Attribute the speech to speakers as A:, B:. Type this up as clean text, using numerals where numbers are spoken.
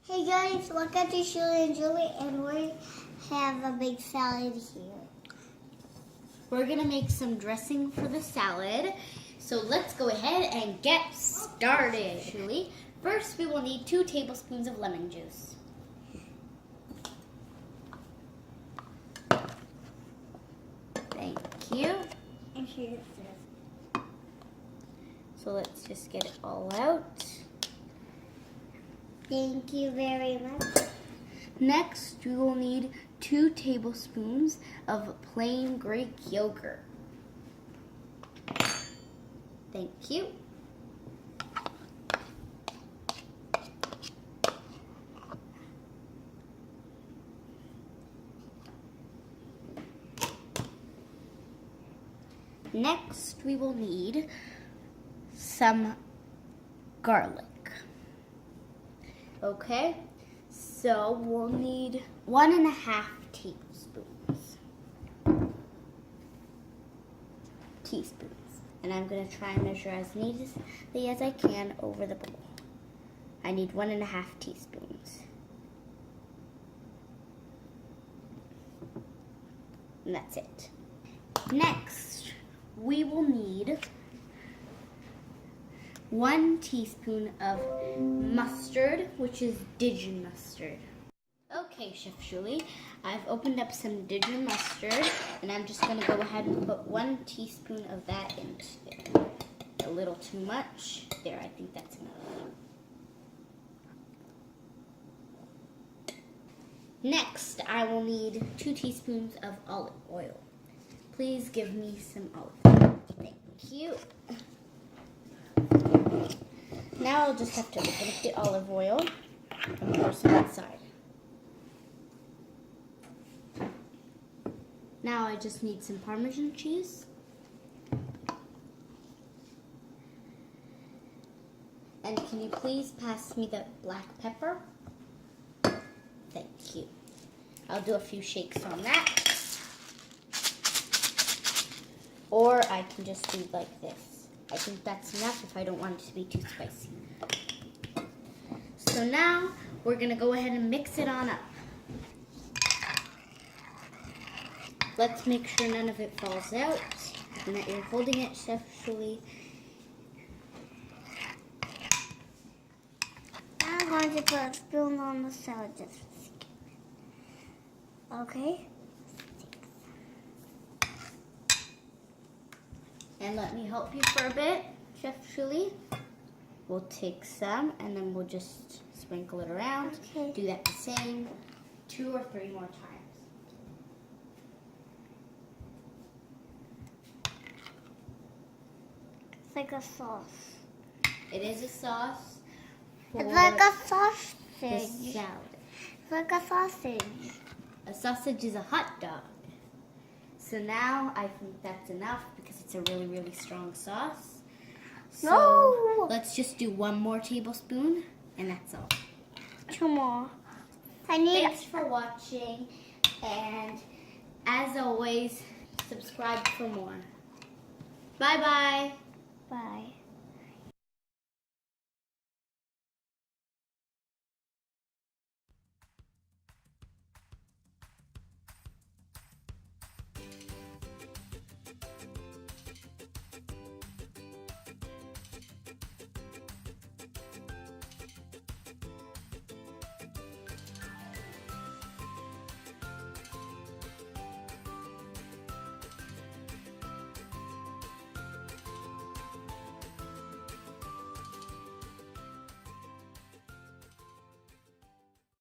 A: Hey guys, welcome to Shulie and Julie, and we have a big salad here.
B: We're gonna make some dressing for the salad. So let's go ahead and get started, Shulie. First, we will need 2 tablespoons of lemon juice. Thank you.
A: And here's this.
B: So let's just get it all out.
A: Thank you very much.
B: Next, we will need 2 tablespoons of plain Greek yogurt. Thank you. Next, we will need some garlic. Okay, so we'll need 1.5 teaspoons. And I'm going to try and measure as neatly as I can over the bowl. I need 1.5 teaspoons. And that's it. Next, we will need 1 teaspoon of mustard, which is Dijon mustard. Okay, Chef Shulie, I've opened up some Dijon mustard, and I'm just going to go ahead and put 1 teaspoon of that into there. A little too much. There, I think that's enough. Next, I will need 2 teaspoons of olive oil. Please give me some olive oil. Thank you. Now I'll just have to open up the olive oil and pour some inside. Now I just need some Parmesan cheese. And can you please pass me the black pepper? Thank you. I'll do a few shakes on that. Or I can just do like this. I think that's enough if I don't want it to be too spicy. So now we're going to go ahead and mix it on up. Let's make sure none of it falls out and that you're holding it, Chef Shulie.
A: I'm going to put a spoon on the salad just for a second. Okay?
B: And let me help you for a bit, Chef Shulie. We'll take some and then we'll just sprinkle it around.
A: Okay.
B: Do that the same 2 or 3 more times.
A: It's like a sauce.
B: It is a sauce for
A: It's like a
B: the
A: sausage.
B: salad.
A: It's like a sausage.
B: A sausage is a hot dog. So now I think that's enough because it's a really, really strong sauce. So
A: No!
B: let's just do 1 more tablespoon and that's all.
A: 2 more. I need.
B: Thanks for watching, and as always, subscribe for more. Bye-bye.
A: Bye.